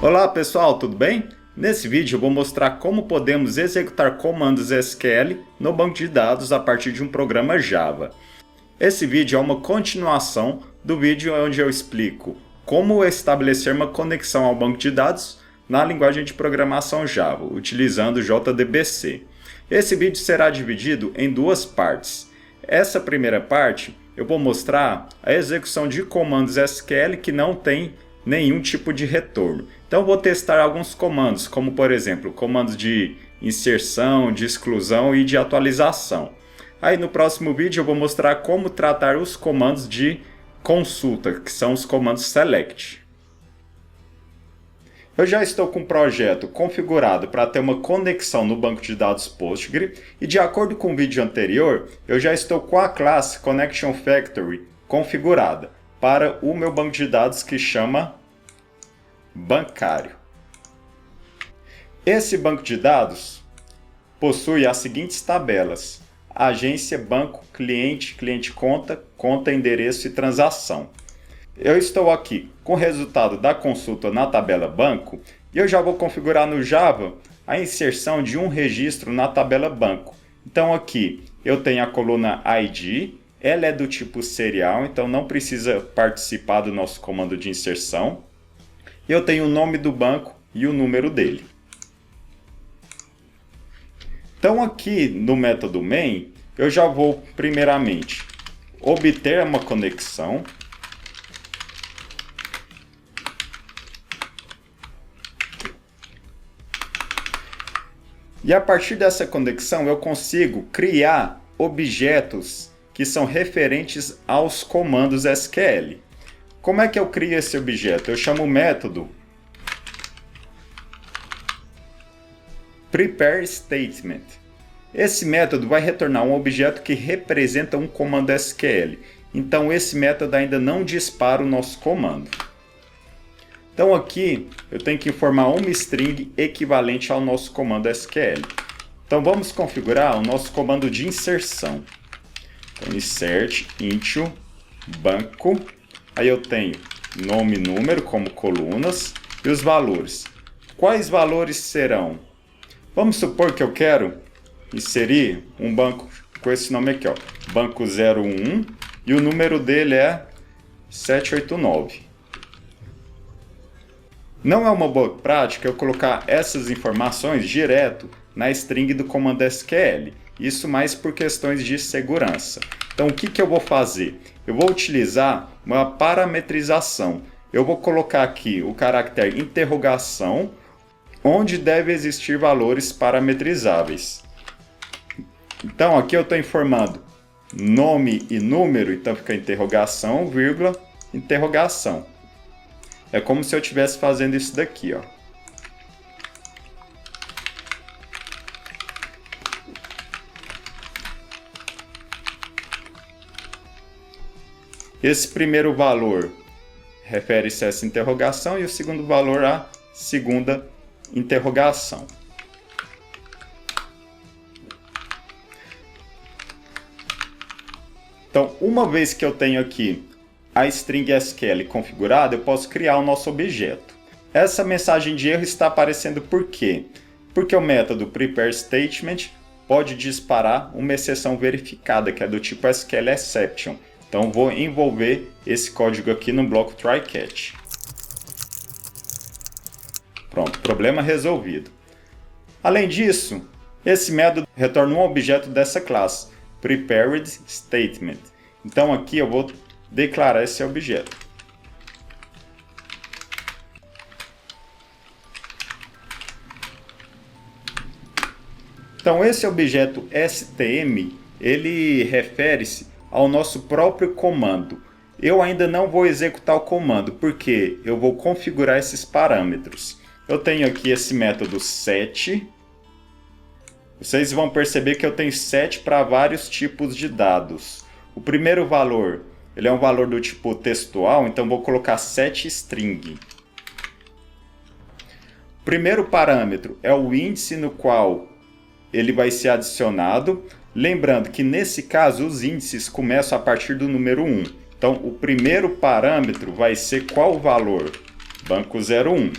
Olá pessoal, tudo bem? Nesse vídeo eu vou mostrar como podemos executar comandos SQL no banco de dados a partir de um programa Java. Esse vídeo é uma continuação do vídeo onde eu explico como estabelecer uma conexão ao banco de dados na linguagem de programação Java, utilizando JDBC. Esse vídeo será dividido em duas partes. Essa primeira parte eu vou mostrar a execução de comandos SQL que não tem nenhum tipo de retorno. Então vou testar alguns comandos, como por exemplo, comandos de inserção, de exclusão e de atualização. Aí no próximo vídeo eu vou mostrar como tratar os comandos de consulta, que são os comandos select. Eu já estou com o projeto configurado para ter uma conexão no banco de dados Postgre e de acordo com o vídeo anterior, eu já estou com a classe Connection Factory configurada para o meu banco de dados que chama bancário. Esse banco de dados possui as seguintes tabelas: agência, banco, cliente, cliente-conta, conta, endereço e transação. Eu estou aqui com o resultado da consulta na tabela banco e eu já vou configurar no Java a inserção de um registro na tabela banco. Então aqui eu tenho a coluna ID, ela é do tipo serial, então não precisa participar do nosso comando de inserção. Eu tenho o nome do banco e o número dele. Então aqui no método main, eu já vou primeiramente obter uma conexão. E a partir dessa conexão eu consigo criar objetos que são referentes aos comandos SQL. Como é que eu crio esse objeto? Eu chamo o método prepareStatement. Esse método vai retornar um objeto que representa um comando SQL. Então esse método ainda não dispara o nosso comando. Então aqui eu tenho que informar uma string equivalente ao nosso comando SQL. Então vamos configurar o nosso comando de inserção. Então, insert into banco. Aí eu tenho nome e número como colunas e os valores. Quais valores serão? Vamos supor que eu quero inserir um banco com esse nome aqui, ó, banco 01, e o número dele é 789. Não é uma boa prática eu colocar essas informações direto na string do comando SQL. Isso mais por questões de segurança. Então o que eu vou fazer? Eu vou utilizar uma parametrização. Eu vou colocar aqui o caractere interrogação, onde deve existir valores parametrizáveis. Então aqui eu estou informando nome e número, então fica interrogação, vírgula, interrogação. É como se eu estivesse fazendo isso daqui, ó. Esse primeiro valor refere-se a essa interrogação e o segundo valor à segunda interrogação. Então, uma vez que eu tenho aqui a string SQL configurada, eu posso criar o nosso objeto. Essa mensagem de erro está aparecendo por quê? Porque o método prepareStatement pode disparar uma exceção verificada, que é do tipo SQLException. Então vou envolver esse código aqui no bloco try-catch. Pronto, problema resolvido. Além disso, esse método retorna um objeto dessa classe, preparedStatement. Então aqui eu vou declarar esse objeto. Então esse objeto STM, ele refere-se ao nosso próprio comando. Eu ainda não vou executar o comando, porque eu vou configurar esses parâmetros. Eu tenho aqui esse método set. Vocês vão perceber que eu tenho set para vários tipos de dados. O primeiro valor, ele é um valor do tipo textual, então vou colocar setString. O primeiro parâmetro é o índice no qual ele vai ser adicionado. Lembrando que nesse caso os índices começam a partir do número 1. Então o primeiro parâmetro vai ser qual valor? Banco 01.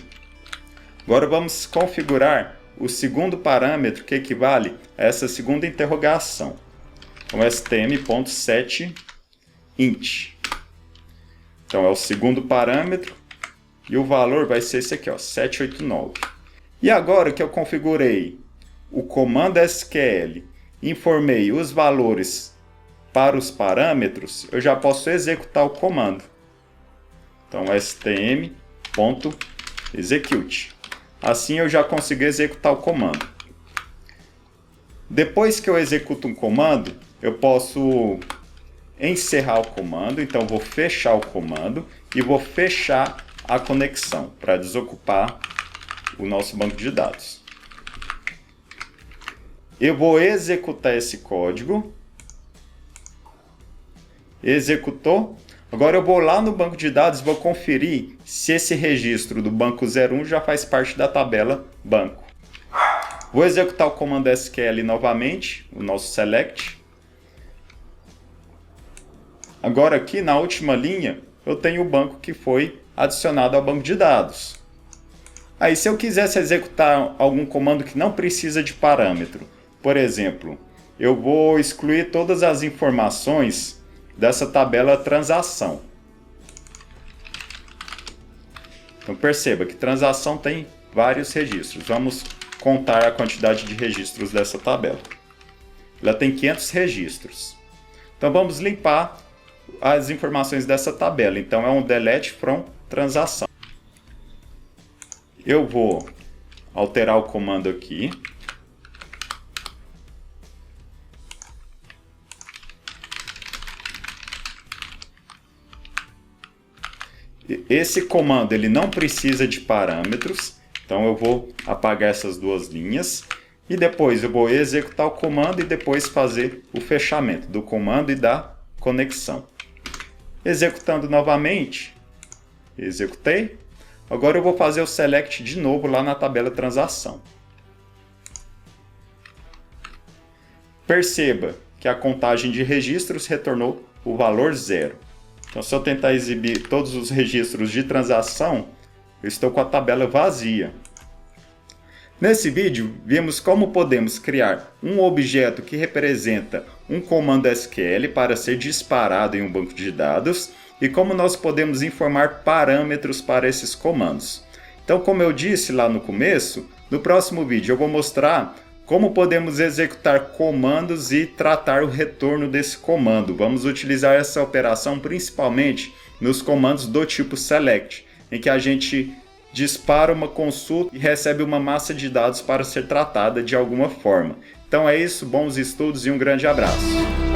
Agora vamos configurar o segundo parâmetro que equivale a essa segunda interrogação. Então, stm.setInt. Então, é o segundo parâmetro e o valor vai ser esse aqui, ó, 789. E agora que eu configurei o comando SQL, informei os valores para os parâmetros, eu já posso executar o comando. Então, stm.execute. Assim eu já consigo executar o comando. Depois que eu executo um comando, eu posso encerrar o comando. Então, vou fechar o comando e vou fechar a conexão para desocupar o nosso banco de dados. Eu vou executar esse código. Executou. Agora eu vou lá no banco de dados e vou conferir se esse registro do banco 01 já faz parte da tabela banco. Vou executar o comando SQL novamente, o nosso select. Agora aqui na última linha eu tenho o banco que foi adicionado ao banco de dados. Aí se eu quisesse executar algum comando que não precisa de parâmetro, por exemplo, eu vou excluir todas as informações dessa tabela transação. Então perceba que transação tem vários registros. Vamos contar a quantidade de registros dessa tabela. Ela tem 500 registros. Então vamos limpar as informações dessa tabela. Então é um delete from transação. Eu vou alterar o comando aqui. Esse comando ele não precisa de parâmetros, então eu vou apagar essas duas linhas e depois eu vou executar o comando e depois fazer o fechamento do comando e da conexão. Executando novamente, executei. Agora eu vou fazer o select de novo lá na tabela transação. Perceba que a contagem de registros retornou o valor 0. Então, se eu tentar exibir todos os registros de transação, eu estou com a tabela vazia. Nesse vídeo, vimos como podemos criar um objeto que representa um comando SQL para ser disparado em um banco de dados e como nós podemos informar parâmetros para esses comandos. Então, como eu disse lá no começo, no próximo vídeo eu vou mostrar como podemos executar comandos e tratar o retorno desse comando. Vamos utilizar essa operação principalmente nos comandos do tipo select, em que a gente dispara uma consulta e recebe uma massa de dados para ser tratada de alguma forma. Então é isso, bons estudos e um grande abraço.